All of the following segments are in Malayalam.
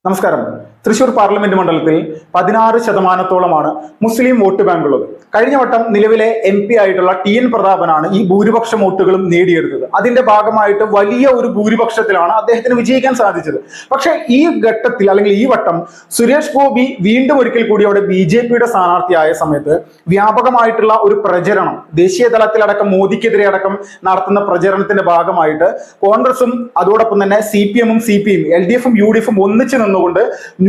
നമസ്കാരം. തൃശൂർ പാർലമെന്റ് മണ്ഡലത്തിൽ 16% മുസ്ലിം വോട്ട് ബാങ്കുള്ളത്. കഴിഞ്ഞ വട്ടം നിലവിലെ MP ആയിട്ടുള്ള TN പ്രതാപനാണ് ഈ ഭൂരിപക്ഷം വോട്ടുകളും നേടിയെടുത്തത്. അതിന്റെ ഭാഗമായിട്ട് വലിയ ഒരു ഭൂരിപക്ഷത്തിലാണ് അദ്ദേഹത്തിന് വിജയിക്കാൻ സാധിച്ചത്. പക്ഷെ ഈ ഘട്ടത്തിൽ അല്ലെങ്കിൽ ഈ വട്ടം സുരേഷ് ഗോപി വീണ്ടും ഒരിക്കൽ കൂടി അവിടെ BJPയുടെ സ്ഥാനാർത്ഥിയായ സമയത്ത് വ്യാപകമായിട്ടുള്ള ഒരു പ്രചരണം ദേശീയ തലത്തിലടക്കം മോദിക്കെതിരെ അടക്കം നടത്തുന്ന പ്രചരണത്തിന്റെ ഭാഗമായിട്ട് കോൺഗ്രസും അതോടൊപ്പം തന്നെ CPM-ഉം CPI-യും LDF-ഉം UDF-ഉം ഒന്നിച്ചു നിന്നുകൊണ്ട്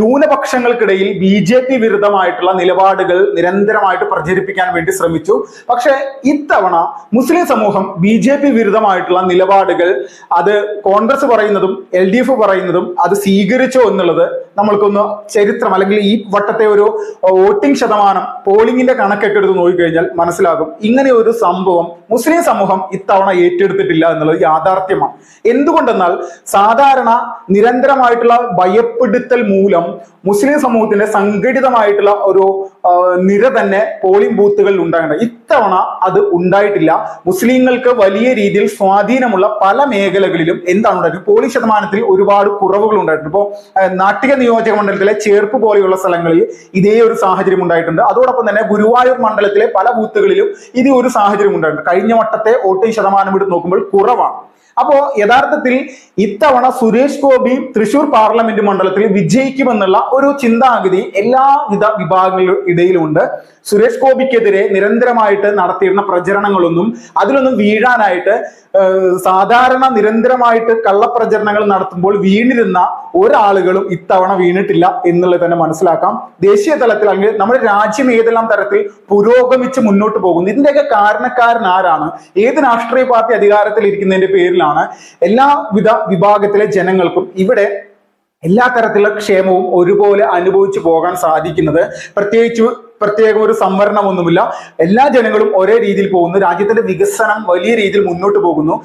ന്യൂനപക്ഷങ്ങൾക്കിടയിൽ BJP വിരുദ്ധമായിട്ടുള്ള നിലപാടുകൾ നിരന്തരമായിട്ട് പ്രചരിപ്പിക്കാൻ വേണ്ടി ശ്രമിച്ചു. പക്ഷെ ഇത്തവണ മുസ്ലിം സമൂഹം BJP വിരുദ്ധമായിട്ടുള്ള നിലപാടുകൾ അത് കോൺഗ്രസ് പറയുന്നതും LDF പറയുന്നതും അത് സ്വീകരിച്ചോ എന്നുള്ളത് നമ്മൾക്കൊന്ന് ചരിത്രം അല്ലെങ്കിൽ ഈ വട്ടത്തെ ഒരു വോട്ടിംഗ് ശതമാനം പോളിംഗിന്റെ കണക്കൊക്കെ എടുത്ത് നോക്കിക്കഴിഞ്ഞാൽ മനസ്സിലാകും. ഇങ്ങനെ ഒരു സംഭവം മുസ്ലിം സമൂഹം ഇത്തവണ ഏറ്റെടുത്തിട്ടില്ല എന്നുള്ളത് യാഥാർത്ഥ്യമാണ്. എന്തുകൊണ്ടെന്നാൽ സാധാരണ നിരന്തരമായിട്ടുള്ള ഭയപ്പെടുത്തൽ മൂലം മുസ്ലിം സമൂഹത്തിന്റെ സംഘടിതമായിട്ടുള്ള ഒരു നിര തന്നെ പോളിംഗ് ബൂത്തുകളിൽ ഉണ്ടാകേണ്ട. ഇത്തവണ അത് ഉണ്ടായിട്ടില്ല. മുസ്ലിങ്ങൾക്ക് വലിയ രീതിയിൽ സ്വാധീനമുള്ള പല മേഖലകളിലും എന്താണ് ഉണ്ടായിരുന്നത്, പോളിംഗ് ശതമാനത്തിൽ ഒരുപാട് കുറവുകൾ ഉണ്ടായിട്ടുണ്ട്. ഇപ്പോൾ നാട്ടിക നിയോജക മണ്ഡലത്തിലെ ചേർപ്പ് പോലെയുള്ള സ്ഥലങ്ങളിൽ ഇതേ ഒരു സാഹചര്യം ഉണ്ടായിട്ടുണ്ട്. അതോടൊപ്പം തന്നെ ഗുരുവായൂർ മണ്ഡലത്തിലെ പല ബൂത്തുകളിലും ഇതേ ഒരു സാഹചര്യം ഉണ്ടായിട്ടുണ്ട്. കഴിഞ്ഞ വട്ടത്തെ വോട്ടിംഗ് ശതമാനം എടുത്ത് നോക്കുമ്പോൾ കുറവാണ്. അപ്പോ യഥാർത്ഥത്തിൽ ഇത്തവണ സുരേഷ് ഗോപി തൃശൂർ പാർലമെന്റ് മണ്ഡലത്തിൽ വിജയിക്കുമെന്നുള്ള ഒരു ചിന്താഗതി എല്ലാവിധ വിഭാഗങ്ങളുടെ ഇടയിലുമുണ്ട്. സുരേഷ് ഗോപിക്കെതിരെ നിരന്തരമായിട്ട് നടത്തിയിരുന്ന പ്രചരണങ്ങളൊന്നും അതിലൊന്നും വീഴാനായിട്ട് സാധാരണ നിരന്തരമായിട്ട് കള്ളപ്രചരണങ്ങൾ നടത്തുമ്പോൾ വീണിരുന്ന ഒരാളുകളും ഇത്തവണ വീണിട്ടില്ല എന്നുള്ളത് തന്നെ മനസ്സിലാക്കാം. ദേശീയ തലത്തിൽ അല്ലെങ്കിൽ നമ്മുടെ രാജ്യം ഏതെല്ലാം തരത്തിൽ പുരോഗമിച്ച് മുന്നോട്ട് പോകുന്നു, ഇതിന്റെയൊക്കെ കാരണക്കാരൻ ആരാണ്? ഏത് രാഷ്ട്രീയ പാർട്ടി അധികാരത്തിൽ ഇരിക്കുന്നതിന്റെ പേരിലാണ് എല്ലാവിധ വിഭാഗത്തിലെ ജനങ്ങൾക്കും ഇവിടെ എല്ലാ തരത്തിലുള്ള ക്ഷേമവും ഒരുപോലെ അനുഭവിച്ചു പോകാൻ സാധിക്കുന്നത്? പ്രത്യേകം ഒരു സംവരണമൊന്നുമില്ല. എല്ലാ ജനങ്ങളും ഒരേ രീതിയിൽ പോകുന്നു. രാജ്യത്തിന്റെ വികസനം വലിയ രീതിയിൽ മുന്നോട്ട് പോകുന്നു.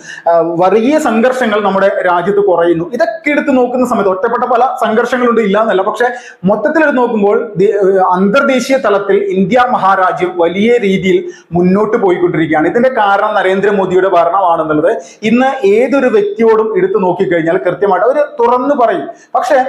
വലിയ സംഘർഷങ്ങൾ നമ്മുടെ രാജ്യത്ത് കുറയുന്നു. ഇതൊക്കെ എടുത്ത് നോക്കുന്ന സമയത്ത് ഒറ്റപ്പെട്ട പല സംഘർഷങ്ങളുണ്ട്, ഇല്ല എന്നല്ല. പക്ഷെ മൊത്തത്തിൽ എടുത്ത് നോക്കുമ്പോൾ അന്തർദേശീയ തലത്തിൽ ഇന്ത്യ മഹാരാജ്യം വലിയ രീതിയിൽ മുന്നോട്ട് പോയിക്കൊണ്ടിരിക്കുകയാണ്. ഇതിന്റെ കാരണം നരേന്ദ്രമോദിയുടെ ഭരണമാണെന്നുള്ളത് ഇന്ന് ഏതൊരു വ്യക്തിയോടും എടുത്തു നോക്കിക്കഴിഞ്ഞാൽ കൃത്യമായിട്ട് അവർ തുറന്നു പറയും. പക്ഷെ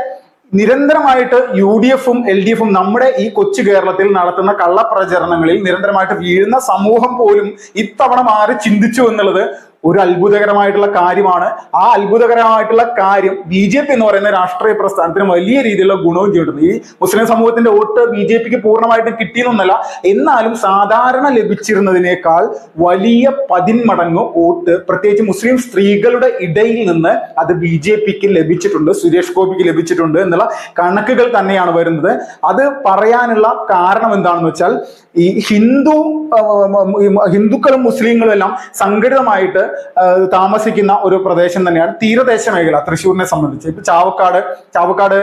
നിരന്തരമായിട്ട് UDF-ഉം LDF-ഉം നമ്മുടെ ഈ കൊച്ചു കേരളത്തിൽ നടത്തുന്ന കള്ളപ്രചരണങ്ങളിൽ നിരന്തരമായിട്ട് വീഴുന്ന സമൂഹം പോലും ഇത്തവണ മാറി ചിന്തിച്ചു എന്നുള്ളത് ഒരു അത്ഭുതകരമായിട്ടുള്ള കാര്യമാണ്. ആ അത്ഭുതകരമായിട്ടുള്ള കാര്യം BJP എന്ന് പറയുന്ന രാഷ്ട്രീയ പ്രസ്ഥാനത്തിന് വലിയ രീതിയിലുള്ള ഗുണവും ചെയ്തിട്ടുണ്ട്. ഈ മുസ്ലിം സമൂഹത്തിന്റെ വോട്ട് BJPക്ക് പൂർണ്ണമായിട്ടും കിട്ടിയെന്നല്ല, എന്നാലും സാധാരണ ലഭിച്ചിരുന്നതിനേക്കാൾ വലിയ 10 മടങ്ങ് വോട്ട് പ്രത്യേകിച്ച് മുസ്ലിം സ്ത്രീകളുടെ ഇടയിൽ നിന്ന് അത് BJPക്ക് ലഭിച്ചിട്ടുണ്ട്, സുരേഷ് ഗോപിക്ക് ലഭിച്ചിട്ടുണ്ട് എന്നുള്ള കണക്കുകൾ തന്നെയാണ് വരുന്നത്. അത് പറയാനുള്ള കാരണം എന്താണെന്ന് വെച്ചാൽ ഈ ഹിന്ദുക്കളും മുസ്ലിങ്ങളും എല്ലാം സംഘടിതമായിട്ട് താമസിക്കുന്ന ഒരു പ്രദേശം തന്നെയാണ് തീരദേശ മേഖല തൃശ്ശൂരിനെ സംബന്ധിച്ച്. ഇപ്പൊ ചാവക്കാട്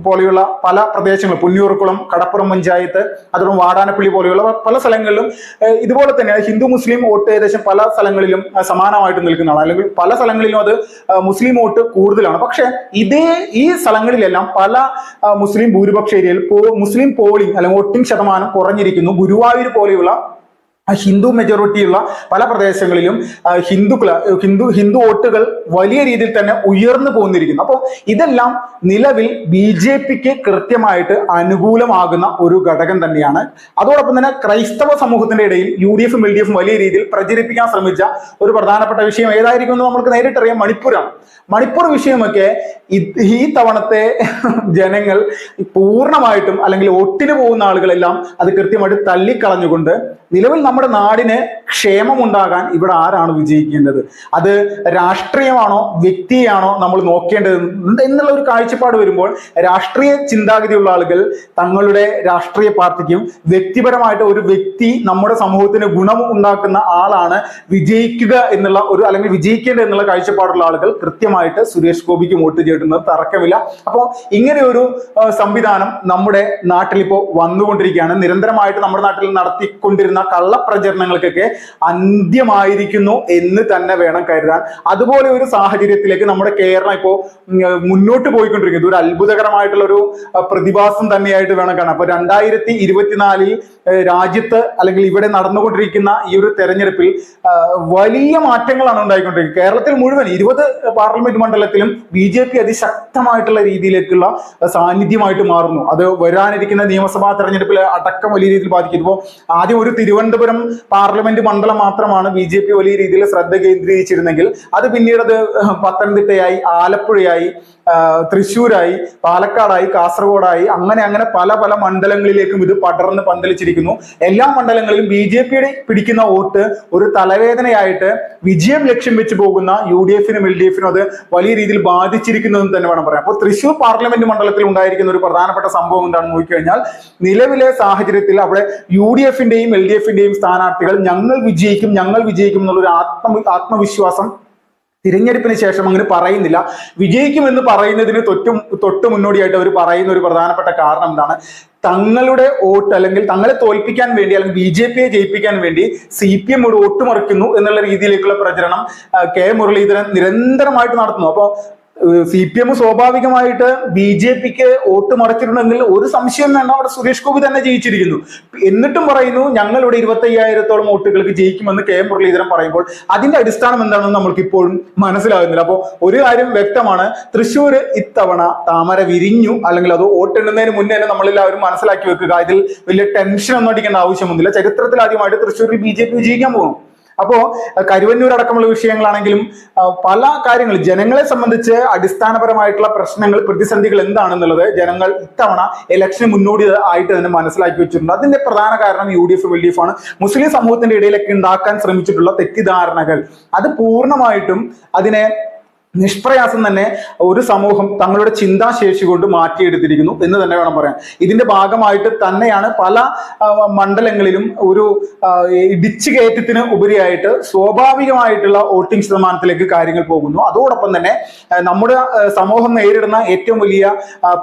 പോലെയുള്ള പല പ്രദേശങ്ങളും, പുന്നൂർക്കുളം, കടപ്പുറം പഞ്ചായത്ത്, അതുപോലെ വാടാനപ്പള്ളി പോലെയുള്ള പല സ്ഥലങ്ങളിലും ഇതുപോലെ തന്നെയാണ് ഹിന്ദു മുസ്ലിം വോട്ട് ഏകദേശം പല സ്ഥലങ്ങളിലും സമാനമായിട്ട് നിൽക്കുന്നതാണ്. അല്ലെങ്കിൽ പല സ്ഥലങ്ങളിലും അത് മുസ്ലിം വോട്ട് കൂടുതലാണ്. പക്ഷെ ഈ സ്ഥലങ്ങളിലെല്ലാം പല മുസ്ലിം ഭൂരിപക്ഷ ഏരിയയിൽ മുസ്ലിം പോളിംഗ് അല്ലെങ്കിൽ വോട്ടിംഗ് ശതമാനം കുറഞ്ഞിരിക്കുന്നു. ഗുരുവായൂർ പോലെയുള്ള ഹിന്ദു മെജോറിറ്റിയുള്ള പല പ്രദേശങ്ങളിലും ഹിന്ദു വോട്ടുകൾ വലിയ രീതിയിൽ തന്നെ ഉയർന്നു പോന്നിരിക്കുന്നു. അപ്പോൾ ഇതെല്ലാം നിലവിൽ BJPക്ക് കൃത്യമായിട്ട് അനുകൂലമാകുന്ന ഒരു ഘടകം തന്നെയാണ്. അതോടൊപ്പം തന്നെ ക്രൈസ്തവ സമൂഹത്തിന്റെ ഇടയിൽ UDF-ഉം LDF-ഉം വലിയ രീതിയിൽ പ്രചരിപ്പിക്കാൻ ശ്രമിച്ച ഒരു പ്രധാനപ്പെട്ട വിഷയം ഏതായിരിക്കും എന്ന് നമുക്ക് നേരിട്ടറിയാം, മണിപ്പൂരാണ്. മണിപ്പൂർ വിഷയമൊക്കെ ഈ തവണത്തെ ജനങ്ങൾ പൂർണ്ണമായിട്ടും അല്ലെങ്കിൽ വോട്ടിന് പോകുന്ന ആളുകളെല്ലാം അത് കൃത്യമായിട്ട് തള്ളിക്കളഞ്ഞുകൊണ്ട് നിലവിൽ നമ്മുടെ നാടിന് ക്ഷേമമുണ്ടാകാൻ ഇവിടെ ആരാണ് വിജയിക്കേണ്ടത്? അത് രാഷ്ട്രീയമാണോ വ്യക്തിയാണോ നമ്മൾ നോക്കേണ്ടത് എന്നുള്ള ഒരു കാഴ്ചപ്പാട് വരുമ്പോൾ രാഷ്ട്രീയ ചിന്താഗതിയുള്ള ആളുകൾ തങ്ങളുടെ രാഷ്ട്രീയ പാർട്ടിക്കും വ്യക്തിപരമായിട്ട് ഒരു വ്യക്തി നമ്മുടെ സമൂഹത്തിന് ഗുണം ഉണ്ടാക്കുന്ന ആളാണ് വിജയിക്കുക എന്നുള്ള ഒരു അല്ലെങ്കിൽ വിജയിക്കേണ്ടത് എന്നുള്ള കാഴ്ചപ്പാടുള്ള ആളുകൾ കൃത്യമായിട്ട് സുരേഷ് ഗോപിക്ക് വോട്ട് ചെയ്തിട്ടുള്ളത് തർക്കമില്ല. അപ്പോൾ ഇങ്ങനെ ഒരു സംവിധാനം നമ്മുടെ നാട്ടിൽ ഇപ്പോൾ വന്നുകൊണ്ടിരിക്കുകയാണ്. നിരന്തരമായിട്ട് നമ്മുടെ നാട്ടിൽ നടത്തിക്കൊണ്ടിരുന്ന കള്ള കള്ളപ്രചരണങ്ങൾക്കൊക്കെ അന്ത്യമായിരിക്കുന്നു എന്ന് തന്നെ വേണം കരുതാൻ. അതുപോലെ ഒരു സാഹചര്യത്തിലേക്ക് നമ്മുടെ കേരളം ഇപ്പോൾ മുന്നോട്ട് പോയിക്കൊണ്ടിരിക്കുന്നത് ഒരു അത്ഭുതകരമായിട്ടുള്ള ഒരു പ്രതിഭാസം തന്നെയായിട്ട് വേണം കാണാൻ. അപ്പൊ 2024 രാജ്യത്ത് അല്ലെങ്കിൽ ഇവിടെ നടന്നുകൊണ്ടിരിക്കുന്ന ഈ ഒരു തെരഞ്ഞെടുപ്പിൽ വലിയ മാറ്റങ്ങളാണ് ഉണ്ടായിക്കൊണ്ടിരിക്കുന്നത്. കേരളത്തിൽ മുഴുവൻ 20 പാർലമെന്റ് മണ്ഡലത്തിലും BJP അതിശക്തമായിട്ടുള്ള രീതിയിലേക്കുള്ള സാന്നിധ്യമായിട്ട് മാറുന്നു. അത് വരാനിരിക്കുന്ന നിയമസഭാ തെരഞ്ഞെടുപ്പിൽ അടക്കം വലിയ രീതിയിൽ ബാധിക്കും. ഇപ്പോൾ ആദ്യം ഒരു തിരുവനന്തപുരം പാർലമെന്റ് മണ്ഡലം മാത്രമാണ് BJP വലിയ രീതിയിൽ ശ്രദ്ധ കേന്ദ്രീകരിച്ചിരുന്നെങ്കിൽ അത് പിന്നീട് അത് പത്തനംതിട്ടയായി, ആലപ്പുഴയായി, തൃശ്ശൂരായി, പാലക്കാടായി, കാസർഗോഡായി, അങ്ങനെ പല പല മണ്ഡലങ്ങളിലേക്കും ഇത് പടർന്ന് പന്തലിച്ചിരിക്കുന്നു. എല്ലാ മണ്ഡലങ്ങളിലും BJPയുടെ പിടിക്കുന്ന വോട്ട് ഒരു തലവേദനയായിട്ട് വിജയം ലക്ഷ്യം വെച്ച് പോകുന്ന UDF-നും LDF-നും അത് വലിയ രീതിയിൽ ബാധിച്ചിരിക്കുന്നതെന്ന് തന്നെ വേണം പറയാം. അപ്പോൾ തൃശ്ശൂർ പാർലമെന്റ് മണ്ഡലത്തിൽ ഉണ്ടായിരിക്കുന്ന ഒരു പ്രധാനപ്പെട്ട സംഭവം എന്താണെന്ന് നോക്കിക്കഴിഞ്ഞാൽ, നിലവിലെ സാഹചര്യത്തിൽ അവിടെ UDF-ന്റെയും LDF-ന്റെയും സ്ഥാനാർത്ഥികൾ ഞങ്ങൾ വിജയിക്കും എന്നുള്ളൊരു ആത്മവിശ്വാസം തിരഞ്ഞെടുപ്പിന് ശേഷം അങ്ങനെ പറയുന്നില്ല. വിജയിക്കുമെന്ന് പറയുന്നതിന് തൊട്ട് മുന്നോടിയായിട്ട് അവർ പറയുന്ന ഒരു പ്രധാനപ്പെട്ട കാരണം എന്താണ്? തങ്ങളുടെ വോട്ട് അല്ലെങ്കിൽ തങ്ങളെ തോൽപ്പിക്കാൻ വേണ്ടി അല്ലെങ്കിൽ BJPയെ ജയിപ്പിക്കാൻ വേണ്ടി CPM ഒരു വോട്ട് മറിക്കുന്നു എന്നുള്ള രീതിയിലേക്കുള്ള പ്രചരണം മുരളീധരൻ നിരന്തരമായിട്ട് നടത്തുന്നു. അപ്പോൾ CPM സ്വാഭാവികമായിട്ട് BJPക്ക് വോട്ട് മറിച്ചിട്ടുണ്ടെങ്കിൽ ഒരു സംശയം വേണ്ട, അവിടെ സുരേഷ് ഗോപി തന്നെ ജയിച്ചിരിക്കുന്നു. എന്നിട്ടും പറയുന്നു ഞങ്ങളുടെ 25,000-ഓളം വോട്ടുകൾക്ക് ജയിക്കുമെന്ന് മുരളീധരൻ പറയുമ്പോൾ അതിന്റെ അടിസ്ഥാനം എന്താണെന്ന് നമ്മൾക്ക് ഇപ്പോഴും മനസ്സിലാകുന്നില്ല. അപ്പോൾ ഒരു കാര്യം വ്യക്തമാണ്, തൃശ്ശൂർ ഇത്തവണ താമര വിരിഞ്ഞു, അല്ലെങ്കിൽ അത് വോട്ടെണ്ണുന്നതിന് മുന്നേ തന്നെ നമ്മളെല്ലാവരും മനസ്സിലാക്കി വെക്കുക. ഇതിൽ വലിയ ടെൻഷൻ ഒന്നും അടിക്കേണ്ട ആവശ്യമൊന്നുമില്ല. ചരിത്രത്തിൽ ആദ്യമായിട്ട് തൃശ്ശൂരിൽ BJP വിജയിക്കാൻ പോകും. അപ്പോ കരുവന്നൂർ അടക്കമുള്ള വിഷയങ്ങളാണെങ്കിലും പല കാര്യങ്ങൾ ജനങ്ങളെ സംബന്ധിച്ച് അടിസ്ഥാനപരമായിട്ടുള്ള പ്രശ്നങ്ങൾ, പ്രതിസന്ധികൾ എന്താണെന്നുള്ളത് ജനങ്ങൾ ഇത്തവണ ഇലക്ഷന് മുന്നോടി ആയിട്ട് തന്നെ മനസ്സിലാക്കി വെച്ചിട്ടുണ്ട്. അതിന്റെ പ്രധാന കാരണം UDF LDF ആണ്. മുസ്ലിം സമൂഹത്തിന്റെ ഇടയിലൊക്കെ ഉണ്ടാക്കാൻ ശ്രമിച്ചിട്ടുള്ള തെറ്റിദ്ധാരണകൾ അത് പൂർണ്ണമായിട്ടും അതിനെ നിഷ്പ്രയാസം തന്നെ ഒരു സമൂഹം തങ്ങളുടെ ചിന്താശേഷി കൊണ്ട് മാറ്റിയെടുത്തിരിക്കുന്നു എന്ന് തന്നെ വേണം പറയാൻ. ഇതിന്റെ ഭാഗമായിട്ട് തന്നെയാണ് പല മണ്ഡലങ്ങളിലും ഒരു ഇടിച്ചു കയറ്റത്തിന് ഉപരിയായിട്ട് സ്വാഭാവികമായിട്ടുള്ള വോട്ടിംഗ് ശതമാനത്തിലേക്ക് കാര്യങ്ങൾ പോകുന്നു. അതോടൊപ്പം തന്നെ നമ്മുടെ സമൂഹം നേരിടുന്ന ഏറ്റവും വലിയ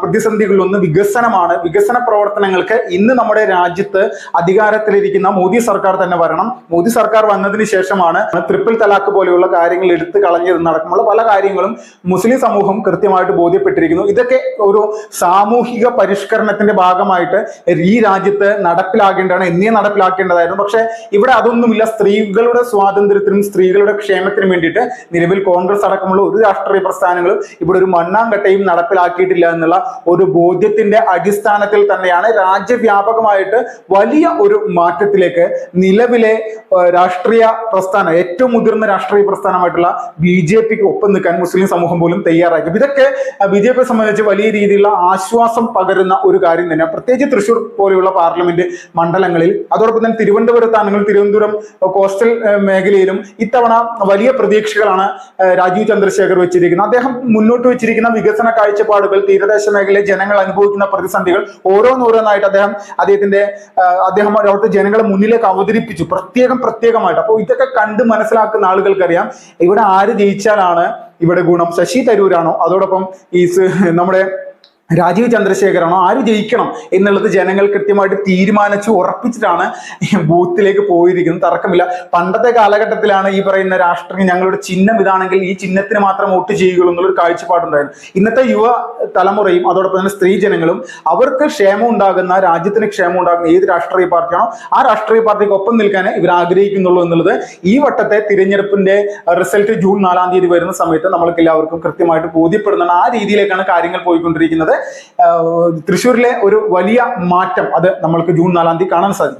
പ്രതിസന്ധികളിലൊന്ന് വികസനമാണ്. വികസന പ്രവർത്തനങ്ങൾക്ക് ഇന്ന് നമ്മുടെ രാജ്യത്ത് അധികാരത്തിലിരിക്കുന്ന മോദി സർക്കാർ തന്നെ വരണം. മോദി സർക്കാർ വന്നതിന് ശേഷമാണ് ട്രിപ്പിൾ തലാഖ് പോലെയുള്ള കാര്യങ്ങൾ എടുത്തു കളഞ്ഞതെന്നടക്കമുള്ള പല കാര്യങ്ങളും മുസ്ലിം സമൂഹം കൃത്യമായിട്ട് ബോധ്യപ്പെട്ടിരിക്കുന്നു. ഇതൊക്കെ ഒരു സാമൂഹിക പരിഷ്കരണത്തിന്റെ ഭാഗമായിട്ട് ഈ രാജ്യത്ത് നടപ്പിലാക്കേണ്ടതായിരുന്നു. പക്ഷെ ഇവിടെ അതൊന്നുമില്ല. സ്ത്രീകളുടെ സ്വാതന്ത്ര്യത്തിനും സ്ത്രീകളുടെ ക്ഷേമത്തിനും വേണ്ടിയിട്ട് നിലവിൽ കോൺഗ്രസ് അടക്കമുള്ള ഒരു രാഷ്ട്രീയ പ്രസ്ഥാനങ്ങളും ഇവിടെ ഒരു മണ്ണാങ്കട്ടയും നടപ്പിലാക്കിയിട്ടില്ല എന്നുള്ള ഒരു ബോധ്യത്തിന്റെ അടിസ്ഥാനത്തിൽ തന്നെയാണ് രാജ്യവ്യാപകമായിട്ട് വലിയ ഒരു മാറ്റത്തിലേക്ക് നിലവിലെ രാഷ്ട്രീയ പ്രസ്ഥാനം, ഏറ്റവും മുതിർന്ന രാഷ്ട്രീയ പ്രസ്ഥാനമായിട്ടുള്ള BJPക്ക് ഒപ്പം നിൽക്കാൻ മുസ്ലിം സമൂഹം പോലും തയ്യാറാക്കി. ഇതൊക്കെ BJPയെ സംബന്ധിച്ച് വലിയ രീതിയിലുള്ള ആശ്വാസം പകരുന്ന ഒരു കാര്യം തന്നെയാണ്. പ്രത്യേകിച്ച് തൃശ്ശൂർ പോലെയുള്ള പാർലമെന്റ് മണ്ഡലങ്ങളിൽ, അതോടൊപ്പം തന്നെ തിരുവനന്തപുരത്താണെങ്കിലും തിരുവനന്തപുരം കോസ്റ്റൽ മേഖലയിലും ഇത്തവണ വലിയ പ്രതീക്ഷകളാണ് രാജീവ് ചന്ദ്രശേഖർ വെച്ചിരിക്കുന്നത്. അദ്ദേഹം മുന്നോട്ട് വെച്ചിരിക്കുന്ന വികസന കാഴ്ചപ്പാടുകൾ, തീരദേശ മേഖലയിലെ ജനങ്ങൾ അനുഭവിക്കുന്ന പ്രതിസന്ധികൾ ഓരോന്നോരോന്നായിട്ട് അദ്ദേഹം അവിടുത്തെ ജനങ്ങളെ മുന്നിലേക്ക് അവതരിപ്പിച്ചു പ്രത്യേകമായിട്ട്. അപ്പോൾ ഇതൊക്കെ കണ്ട് മനസ്സിലാക്കുന്ന ആളുകൾക്കറിയാം ഇവിടെ ആര് ജയിച്ചാലാണ് ഇവിടെ ഗുണം. ശശി തരൂരാണോ അതോടൊപ്പം നമ്മുടെ രാജീവ് ചന്ദ്രശേഖരാണോ, ആര് ജയിക്കണം എന്നുള്ളത് ജനങ്ങൾ കൃത്യമായിട്ട് തീരുമാനിച്ചു ഉറപ്പിച്ചിട്ടാണ് ബൂത്തിലേക്ക് പോയിരിക്കുന്നത്. തർക്കമില്ല. പണ്ടത്തെ കാലഘട്ടത്തിലാണ് ഈ പറയുന്ന രാഷ്ട്രീയം ഞങ്ങളുടെ ചിഹ്നം ഇതാണെങ്കിൽ ഈ ചിഹ്നത്തിന് മാത്രം വോട്ട് ചെയ്യുകയുള്ളൂ എന്നുള്ളൊരു കാഴ്ചപ്പാടുണ്ടായിരുന്നു. ഇന്നത്തെ യുവ തലമുറയും അതോടൊപ്പം തന്നെ സ്ത്രീ ജനങ്ങളും അവർക്ക് ക്ഷേമം ഉണ്ടാകുന്ന, രാജ്യത്തിന് ക്ഷേമം ഉണ്ടാകുന്ന ഏത് രാഷ്ട്രീയ പാർട്ടിയാണോ ആ രാഷ്ട്രീയ പാർട്ടിക്ക് ഒപ്പം നിൽക്കാനേ ഇവർ ആഗ്രഹിക്കുന്നുള്ളൂ എന്നുള്ളത് ഈ വട്ടത്തെ തിരഞ്ഞെടുപ്പിന്റെ റിസൾട്ട് ജൂൺ 4-ാം തീയതി വരുന്ന സമയത്ത് നമ്മൾക്ക് എല്ലാവർക്കും കൃത്യമായിട്ട് ബോധ്യപ്പെടുന്നതാണ്. ആ രീതിയിലേക്കാണ് കാര്യങ്ങൾ പോയിക്കൊണ്ടിരിക്കുന്നത്. തൃശ്ശൂരിലെ ഒരു വലിയ മാറ്റം അത് നമ്മൾക്ക് ജൂൺ 4-ാം തീയതി കാണാൻ സാധിക്കും.